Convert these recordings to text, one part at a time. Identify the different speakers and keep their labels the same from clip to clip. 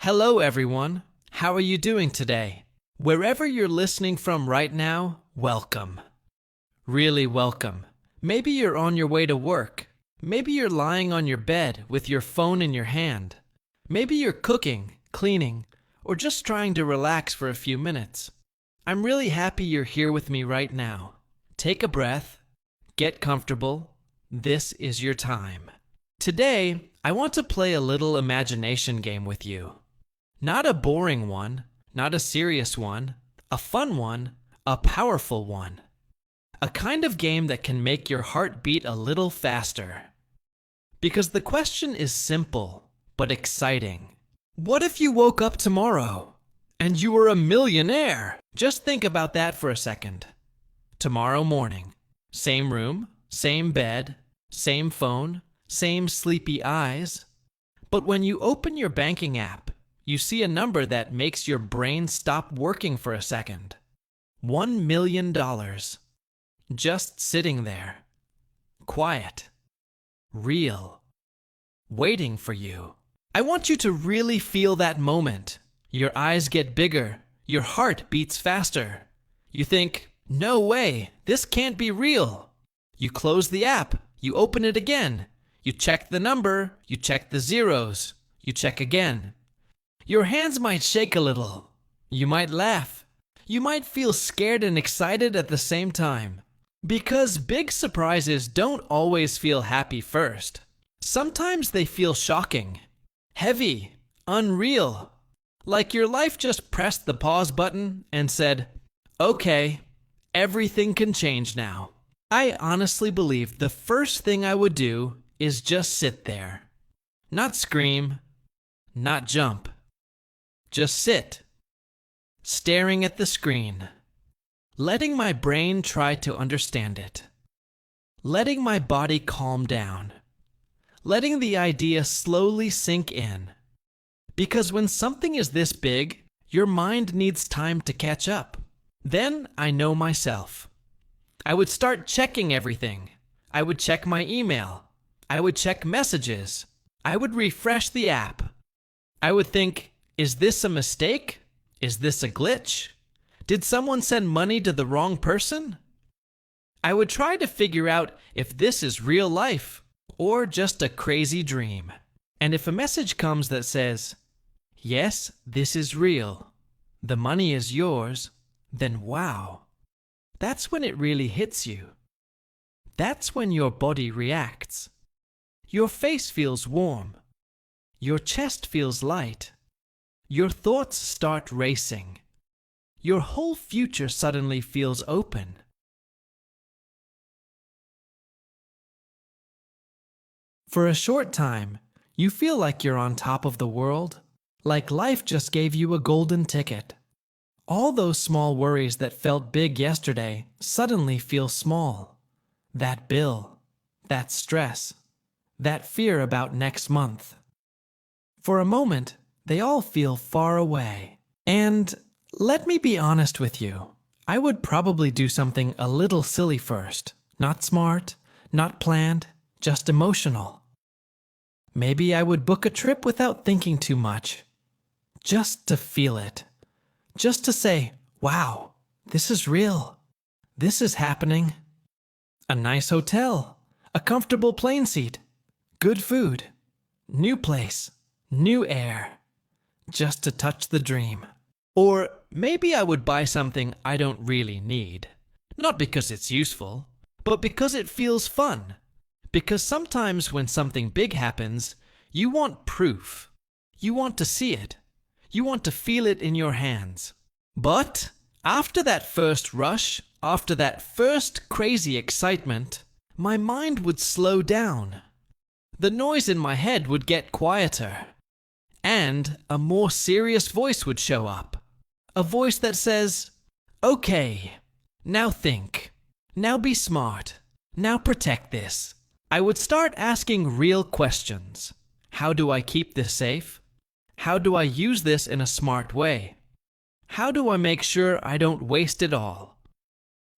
Speaker 1: Hello, everyone. How are you doing today? Wherever you're listening from right now, welcome. Really welcome. Maybe you're on your way to work. Maybe you're lying on your bed with your phone in your hand. Maybe you're cooking, cleaning, or just trying to relax for a few minutes. I'm really happy you're here with me right now. Take a breath. Get comfortable. This is your time. Today, I want to play a little imagination game with you. Not a boring one, not a serious one, a fun one, a powerful one. A kind of game that can make your heart beat a little faster. Because the question is simple, but exciting. What if you woke up tomorrow and you were a millionaire? Just think about that for a second. Tomorrow morning, same room, same bed, same phone, same sleepy eyes. But when you open your banking app, you see a number that makes your brain stop working for a second. $1 million. Just sitting there. Quiet. Real. Waiting for you. I want you to really feel that moment. Your eyes get bigger. Your heart beats faster. You think, no way, this can't be real. You close the app. You open it again. You check the number. You check the zeros. You check again. Your hands might shake a little. You might laugh. You might feel scared and excited at the same time. Because big surprises don't always feel happy first. Sometimes they feel shocking, heavy, unreal. Like your life just pressed the pause button and said, okay, everything can change now. I honestly believe the first thing I would do is just sit there. Not scream, not jump. Just sit, staring at the screen, letting my brain try to understand it, letting my body calm down, letting the idea slowly sink in. Because when something is this big, your mind needs time to catch up. Then I know myself. I would start checking everything. I would check my email. I would check messages. I would refresh the app. I would think, is this a mistake? Is this a glitch? Did someone send money to the wrong person? I would try to figure out if this is real life or just a crazy dream. And if a message comes that says, yes, this is real, the money is yours, then wow. That's when it really hits you. That's when your body reacts. Your face feels warm. Your chest feels light. Your thoughts start racing. Your whole future suddenly feels open. For a short time, you feel like you're on top of the world, like life just gave you a golden ticket. All those small worries that felt big yesterday suddenly feel small. That bill, that stress, that fear about next month. For a moment, they all feel far away. And let me be honest with you. I would probably do something a little silly first. Not smart, not planned, just emotional. Maybe I would book a trip without thinking too much. Just to feel it. Just to say, wow, this is real. This is happening. A nice hotel. A comfortable plane seat. Good food. New place. New air. Just to touch the dream. Or maybe I would buy something I don't really need. Not because it's useful, but because it feels fun. Because sometimes when something big happens, you want proof. You want to see it. You want to feel it in your hands. But after that first rush, after that first crazy excitement, my mind would slow down. The noise in my head would get quieter. And a more serious voice would show up. A voice that says, okay, now think. Now be smart. Now protect this. I would start asking real questions. How do I keep this safe? How do I use this in a smart way? How do I make sure I don't waste it all?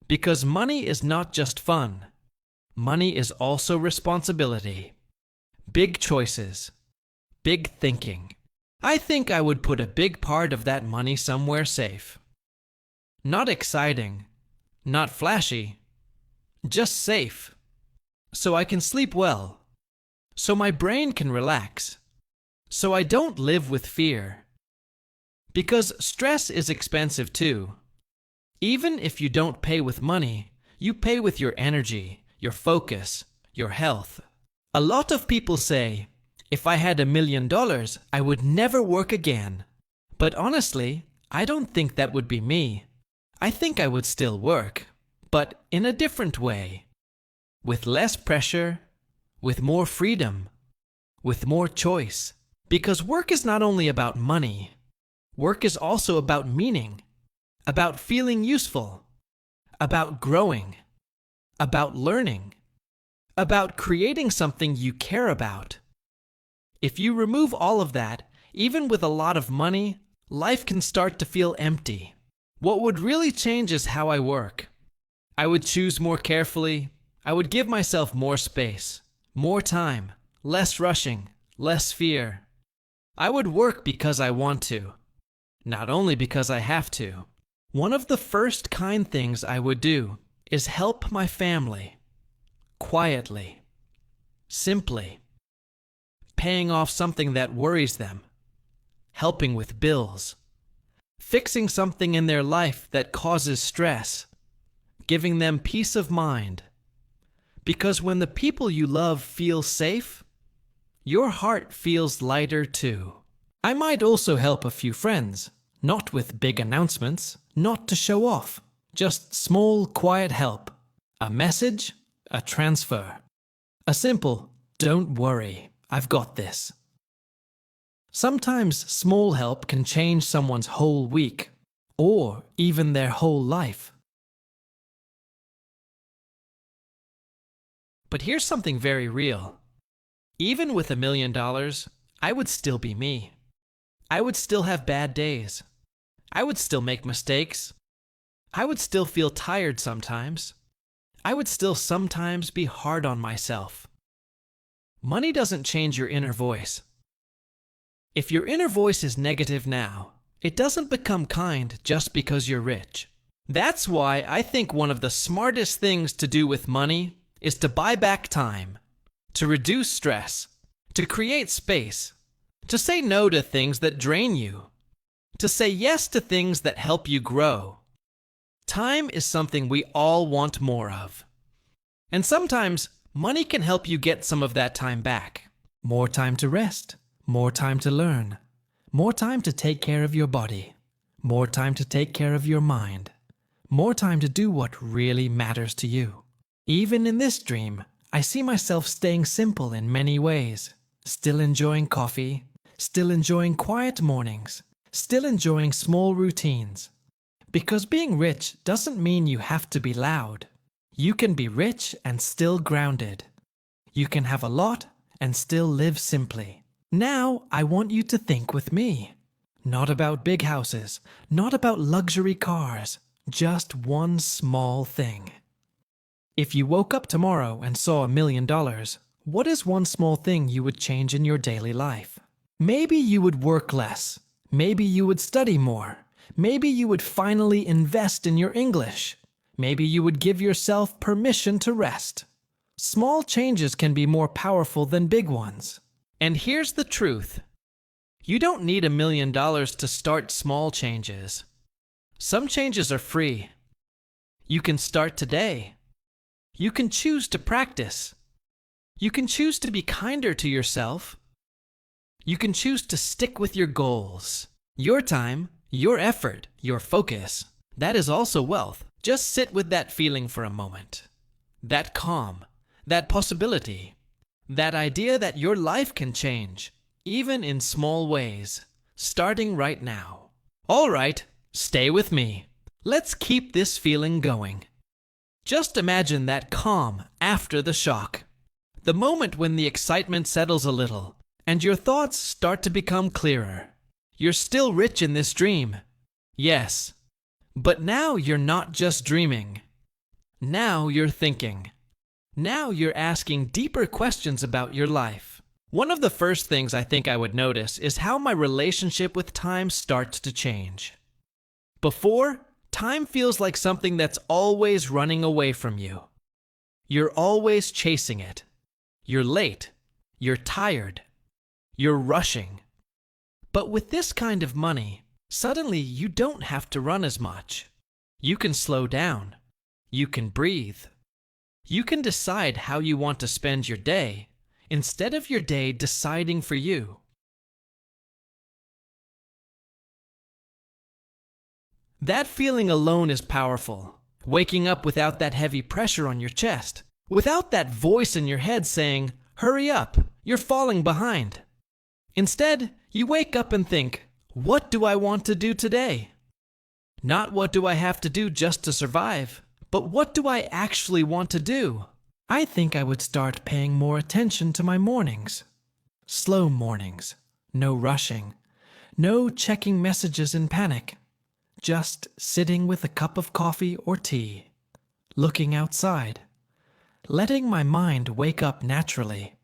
Speaker 1: Because money is not just fun. Money is also responsibility. Big choices. Big thinking. I think I would put a big part of that money somewhere safe. Not exciting, not flashy, just safe. So I can sleep well, so my brain can relax, so I don't live with fear. Because stress is expensive too. Even if you don't pay with money, you pay with your energy, your focus, your health. A lot of people say, if I had $1 million, I would never work again. But honestly, I don't think that would be me. I think I would still work, but in a different way. With less pressure, with more freedom, with more choice. Because work is not only about money. Work is also about meaning, about feeling useful, about growing, about learning, about creating something you care about. If you remove all of that, even with a lot of money, life can start to feel empty. What would really change is how I work. I would choose more carefully. I would give myself more space, more time, less rushing, less fear. I would work because I want to, not only because I have to. One of the first kind things I would do is help my family. Quietly. Simply. Paying off something that worries them. Helping with bills. Fixing something in their life that causes stress. Giving them peace of mind. Because when the people you love feel safe, your heart feels lighter too. I might also help a few friends, not with big announcements, not to show off, just small, quiet help. A message, a transfer. A simple, don't worry, I've got this. Sometimes small help can change someone's whole week, or even their whole life. But here's something very real. Even with $1 million, I would still be me. I would still have bad days. I would still make mistakes. I would still feel tired sometimes. I would still sometimes be hard on myself. Money doesn't change your inner voice. If your inner voice is negative now, it doesn't become kind just because you're rich. That's why I think one of the smartest things to do with money is to buy back time, to reduce stress, to create space, to say no to things that drain you, to say yes to things that help you grow. Time is something we all want more of. And sometimes money can help you get some of that time back. More time to rest, more time to learn, more time to take care of your body, more time to take care of your mind, more time to do what really matters to you. Even in this dream, I see myself staying simple in many ways, still enjoying coffee, still enjoying quiet mornings, still enjoying small routines. Because being rich doesn't mean you have to be loud. You can be rich and still grounded. You can have a lot and still live simply. Now I want you to think with me. Not about big houses, not about luxury cars, just one small thing. If you woke up tomorrow and saw $1 million, what is one small thing you would change in your daily life? Maybe you would work less. Maybe you would study more. Maybe you would finally invest in your English. Maybe you would give yourself permission to rest. Small changes can be more powerful than big ones. And here's the truth. You don't need $1 million to start small changes. Some changes are free. You can start today. You can choose to practice. You can choose to be kinder to yourself. You can choose to stick with your goals. Your time, your effort, your focus. That is also wealth. Just sit with that feeling for a moment. That calm, that possibility, that idea that your life can change, even in small ways, starting right now. All right, stay with me. Let's keep this feeling going. Just imagine that calm after the shock. The moment when the excitement settles a little and your thoughts start to become clearer. You're still rich in this dream. Yes. But now you're not just dreaming. Now you're thinking. Now you're asking deeper questions about your life. One of the first things I think I would notice is how my relationship with time starts to change. Before, time feels like something that's always running away from you. You're always chasing it. You're late. You're tired. You're rushing. But with this kind of money, suddenly you don't have to run as much. You can slow down. You can breathe. You can decide how you want to spend your day, instead of your day deciding for you. That feeling alone is powerful. Waking up without that heavy pressure on your chest, without that voice in your head saying, "Hurry up, you're falling behind." Instead, you wake up and think, "What do I want to do today?" Not what do I have to do just to survive, but what do I actually want to do? I think I would start paying more attention to my mornings. Slow mornings, no rushing, no checking messages in panic. Just sitting with a cup of coffee or tea, looking outside, letting my mind wake up naturally.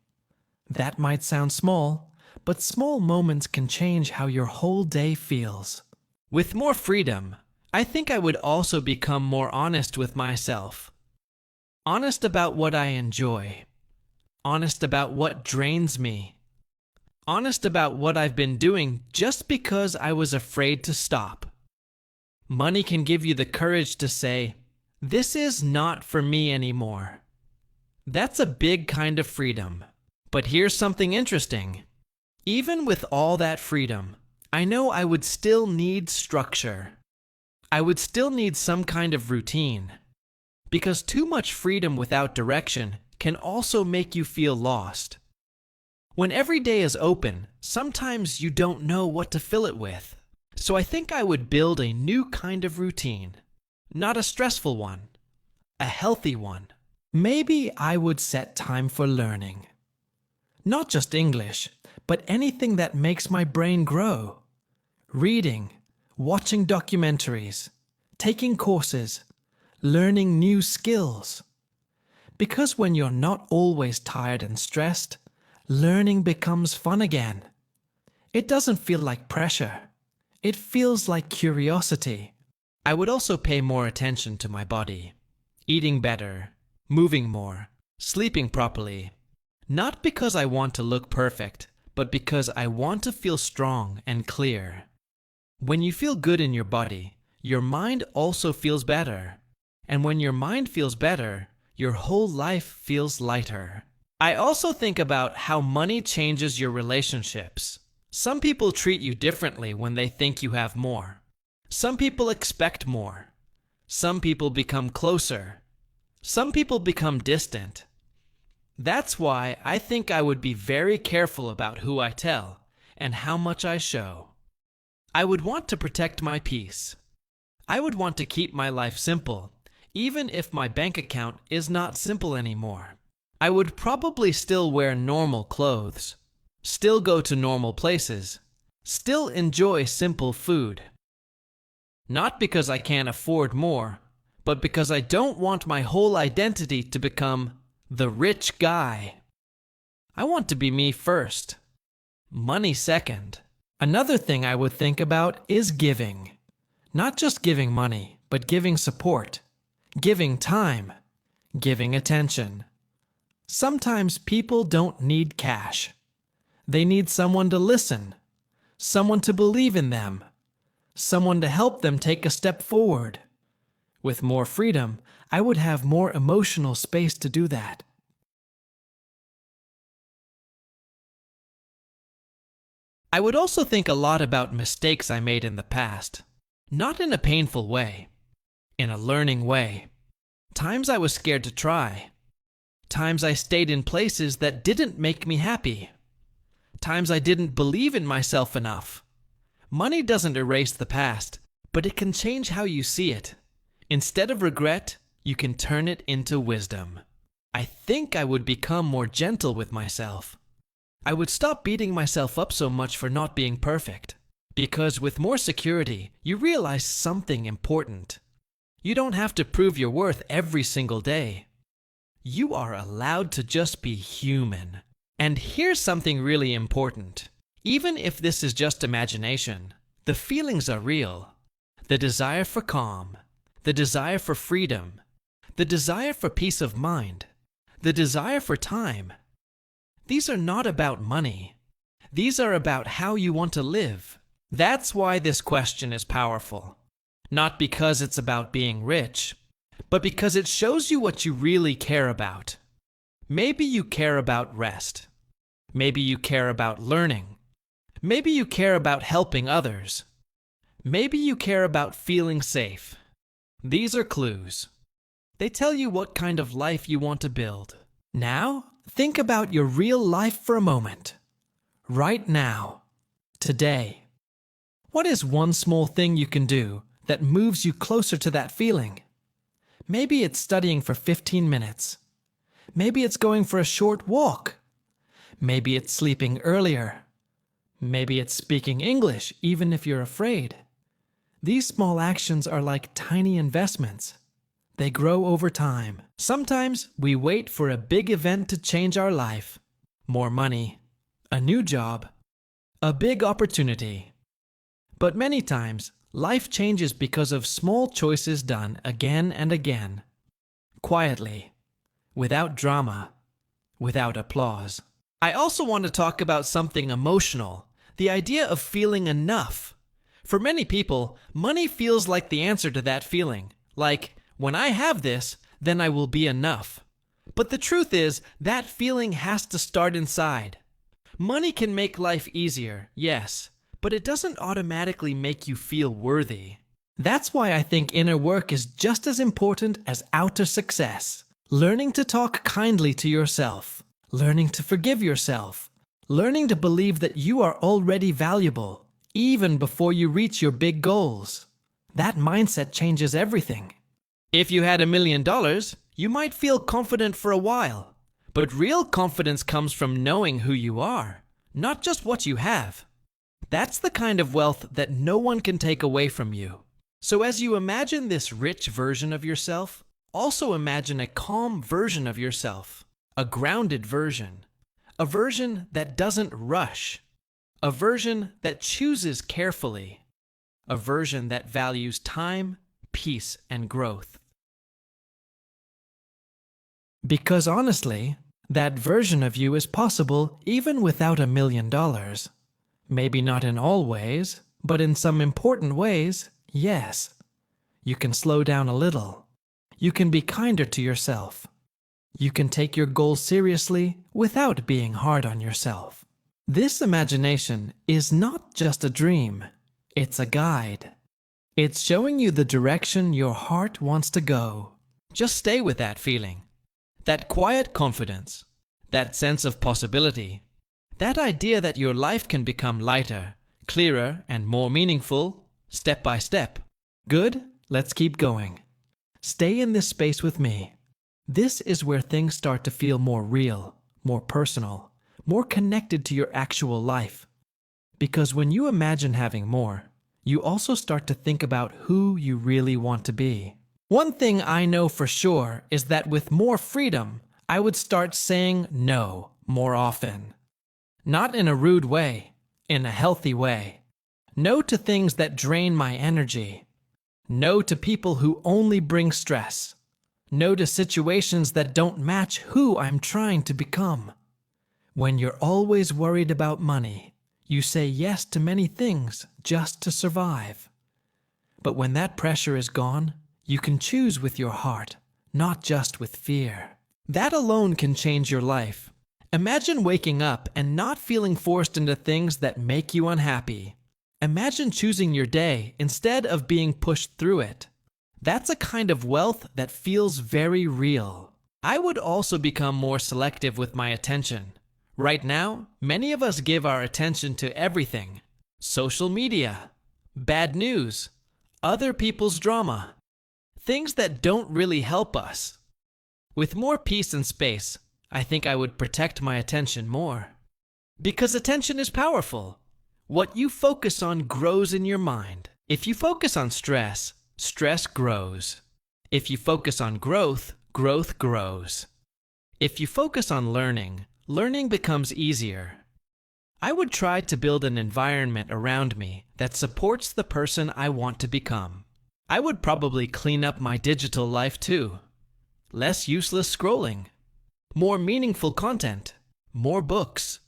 Speaker 1: That might sound small, but small moments can change how your whole day feels. With more freedom, I think I would also become more honest with myself. Honest about what I enjoy. Honest about what drains me. Honest about what I've been doing just because I was afraid to stop. Money can give you the courage to say, "This is not for me anymore." That's a big kind of freedom. But here's something interesting. Even with all that freedom, I know I would still need structure. I would still need some kind of routine. Because too much freedom without direction can also make you feel lost. When every day is open, sometimes you don't know what to fill it with. So I think I would build a new kind of routine. Not a stressful one. A healthy one. Maybe I would set time for learning. Not just English, but anything that makes my brain grow. Reading, watching documentaries, taking courses, learning new skills. Because when you're not always tired and stressed, learning becomes fun again. It doesn't feel like pressure. It feels like curiosity. I would also pay more attention to my body. Eating better, moving more, sleeping properly. Not because I want to look perfect, but because I want to feel strong and clear. When you feel good in your body, your mind also feels better. And when your mind feels better, your whole life feels lighter. I also think about how money changes your relationships. Some people treat you differently when they think you have more. Some people expect more. Some people become closer. Some people become distant. That's why I think I would be very careful about who I tell and how much I show. I would want to protect my peace. I would want to keep my life simple, even if my bank account is not simple anymore. I would probably still wear normal clothes. Still go to normal places, still enjoy simple food. Not because I can't afford more, but because I don't want my whole identity to become the rich guy. I want to be me first, money second. Another thing I would think about is giving. Not just giving money, but giving support, giving time, giving attention. Sometimes people don't need cash. They need someone to listen, someone to believe in them, someone to help them take a step forward. With more freedom, I would have more emotional space to do that. I would also think a lot about mistakes I made in the past. Not in a painful way, in a learning way. Times I was scared to try. Times I stayed in places that didn't make me happy. Times I didn't believe in myself enough. Money doesn't erase the past, but it can change how you see it. Instead of regret, you can turn it into wisdom. I think I would become more gentle with myself. I would stop beating myself up so much for not being perfect. Because with more security, you realize something important. You don't have to prove your worth every single day. You are allowed to just be human. And here's something really important. Even if this is just imagination, the feelings are real. The desire for calm, the desire for freedom, the desire for peace of mind, the desire for time. These are not about money. These are about how you want to live. That's why this question is powerful. Not because it's about being rich, but because it shows you what you really care about. Maybe you care about rest. Maybe you care about learning. Maybe you care about helping others. Maybe you care about feeling safe. These are clues. They tell you what kind of life you want to build. Now, think about your real life for a moment. Right now. Today. What is one small thing you can do that moves you closer to that feeling? Maybe it's studying for 15 minutes. Maybe it's going for a short walk. Maybe it's sleeping earlier. Maybe it's speaking English, even if you're afraid. These small actions are like tiny investments. They grow over time. Sometimes we wait for a big event to change our life. More money, a new job, a big opportunity. But many times, life changes because of small choices done again and again. Quietly, without drama, without applause. I also want to talk about something emotional, the idea of feeling enough. For many people, money feels like the answer to that feeling. Like, when I have this, then I will be enough. But the truth is, that feeling has to start inside. Money can make life easier, yes, but it doesn't automatically make you feel worthy. That's why I think inner work is just as important as outer success. Learning to talk kindly to yourself. Learning to forgive yourself. Learning to believe that you are already valuable, even before you reach your big goals. That mindset changes everything. If you had $1 million, you might feel confident for a while. But real confidence comes from knowing who you are, not just what you have. That's the kind of wealth that no one can take away from you. So as you imagine this rich version of yourself, also imagine a calm version of yourself. A grounded version. A version that doesn't rush. A version that chooses carefully. A version that values time, peace, and growth. Because honestly, that version of you is possible even without $1 million. Maybe not in all ways, but in some important ways, yes. You can slow down a little. You can be kinder to yourself. You can take your goals seriously without being hard on yourself. This imagination is not just a dream, it's a guide. It's showing you the direction your heart wants to go. Just stay with that feeling, that quiet confidence, that sense of possibility, that idea that your life can become lighter, clearer, and more meaningful, step by step. Good, let's keep going. Stay in this space with me. This is where things start to feel more real, more personal, more connected to your actual life. Because when you imagine having more, you also start to think about who you really want to be. One thing I know for sure is that with more freedom, I would start saying no more often. Not in a rude way, in a healthy way. No to things that drain my energy. No to people who only bring stress. No to situations that don't match who I'm trying to become. When you're always worried about money, you say yes to many things just to survive. But when that pressure is gone, you can choose with your heart, not just with fear. That alone can change your life. Imagine waking up and not feeling forced into things that make you unhappy. Imagine choosing your day instead of being pushed through it. That's a kind of wealth that feels very real. I would also become more selective with my attention. Right now, many of us give our attention to everything. Social media, bad news, other people's drama, things that don't really help us. With more peace and space, I think I would protect my attention more. Because attention is powerful. What you focus on grows in your mind. If you focus on stress, stress grows. If you focus on growth, growth grows. If you focus on learning, learning becomes easier. I would try to build an environment around me that supports the person I want to become. I would probably clean up my digital life too. Less useless scrolling, more meaningful content, more books,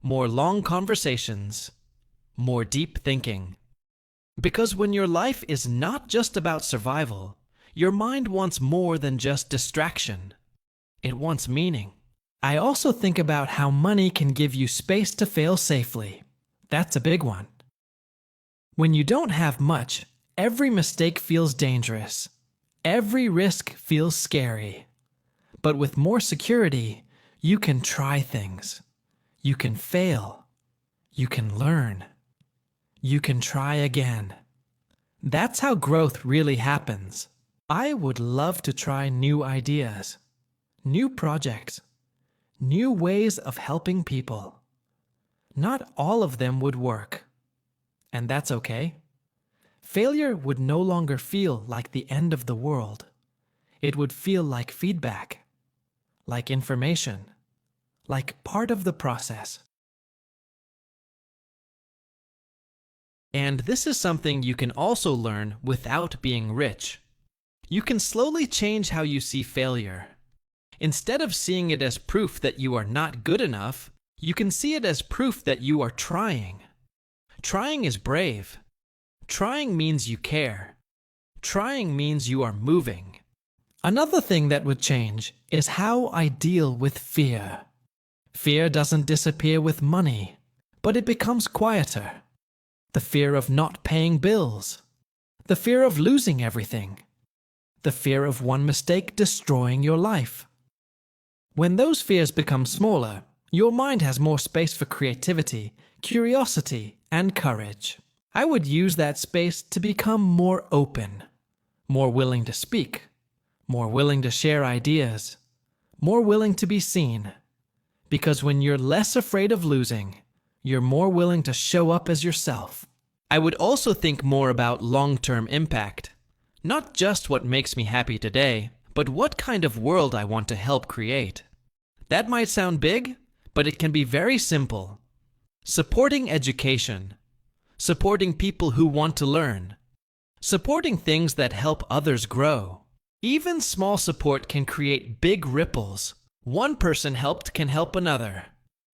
Speaker 1: more long conversations, more deep thinking. Because when your life is not just about survival, your mind wants more than just distraction. It wants meaning. I also think about how money can give you space to fail safely. That's a big one. When you don't have much, every mistake feels dangerous. Every risk feels scary. But with more security, you can try things. You can fail. You can learn. You can try again. That's how growth really happens. I would love to try new ideas, new projects, new ways of helping people. Not all of them would work, and that's okay. Failure would no longer feel like the end of the world. It would feel like feedback, like information, like part of the process. And this is something you can also learn without being rich. You can slowly change how you see failure. Instead of seeing it as proof that you are not good enough, you can see it as proof that you are trying. Trying is brave. Trying means you care. Trying means you are moving. Another thing that would change is how I deal with fear. Fear doesn't disappear with money, but it becomes quieter. The fear of not paying bills. The fear of losing everything. The fear of one mistake destroying your life. When those fears become smaller, your mind has more space for creativity, curiosity, and courage. I would use that space to become more open, more willing to speak, more willing to share ideas, more willing to be seen. Because when you're less afraid of losing, you're more willing to show up as yourself. I would also think more about long-term impact. Not just what makes me happy today, but what kind of world I want to help create. That might sound big, but it can be very simple. Supporting education. Supporting people who want to learn. Supporting things that help others grow. Even small support can create big ripples. One person helped can help another.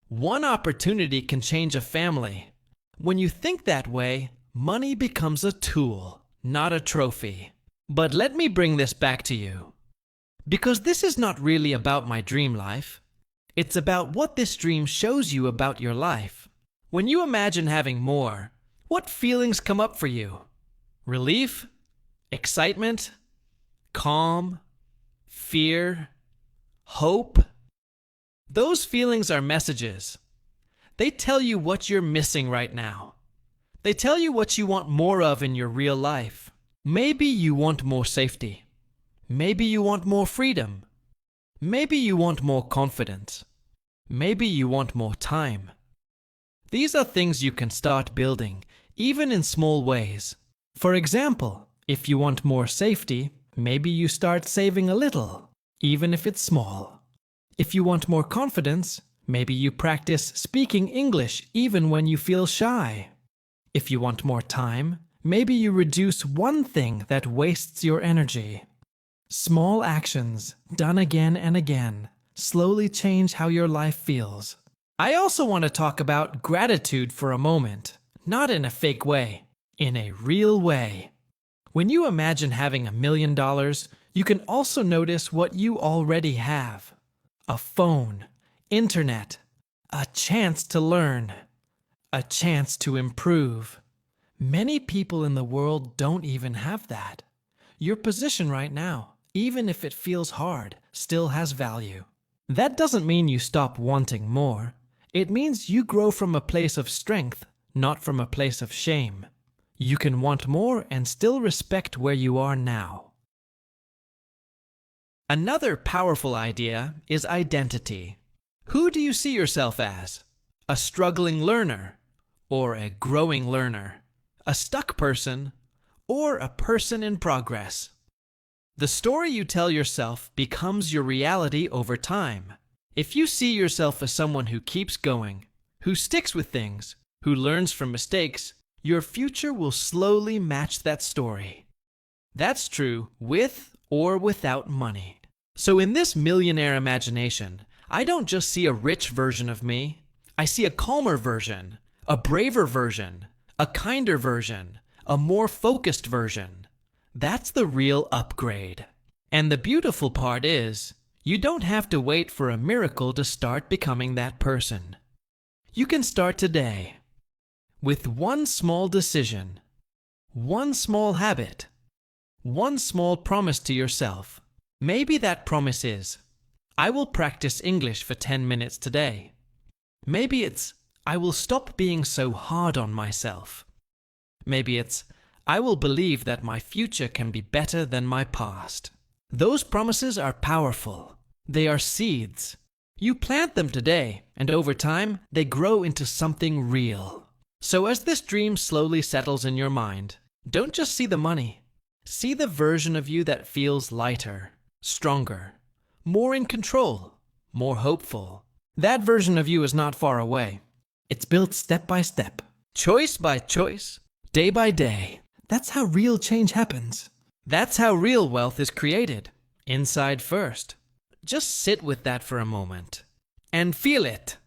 Speaker 1: One opportunity can change a family. When you think that way, money becomes a tool, not a trophy. But let me bring this back to you. Because this is not really about my dream life. It's about what this dream shows you about your life. When you imagine having more, what feelings come up for you? Relief? Excitement? Calm? Fear? Hope? Those feelings are messages. They tell you what you're missing right now. They tell you what you want more of in your real life. Maybe you want more safety. Maybe you want more freedom. Maybe you want more confidence. Maybe you want more time. These are things you can start building, even in small ways. For example, if you want more safety, maybe you start saving a little, even if it's small. If you want more confidence, maybe you practice speaking English even when you feel shy. If you want more time, maybe you reduce one thing that wastes your energy. Small actions, done again and again, slowly change how your life feels. I also want to talk about gratitude for a moment, not in a fake way, in a real way. When you imagine having $1 million, you can also notice what you already have. A phone, internet, a chance to learn, a chance to improve. Many people in the world don't even have that. Your position right now, even if it feels hard, still has value. That doesn't mean you stop wanting more. It means you grow from a place of strength, not from a place of shame. You can want more and still respect where you are now. Another powerful idea is identity. Who do you see yourself as? A struggling learner, or a growing learner? A stuck person, or a person in progress? The story you tell yourself becomes your reality over time. If you see yourself as someone who keeps going, who sticks with things, who learns from mistakes, your future will slowly match that story. That's true with or without money. So in this millionaire imagination, I don't just see a rich version of me. I see a calmer version, a braver version, a kinder version, a more focused version. That's the real upgrade. And the beautiful part is, you don't have to wait for a miracle to start becoming that person. You can start today with one small decision, one small habit, one small promise to yourself. Maybe that promise is, I will practice English for 10 minutes today. Maybe it's, I will stop being so hard on myself. Maybe it's, I will believe that my future can be better than my past. Those promises are powerful. They are seeds. You plant them today, and over time, they grow into something real. So as this dream slowly settles in your mind, don't just see the money. See the version of you that feels lighter, stronger, more in control, more hopeful. That version of you is not far away. It's built step by step, choice by choice, day by day. That's how real change happens. That's how real wealth is created, inside first. Just sit with that for a moment and feel it.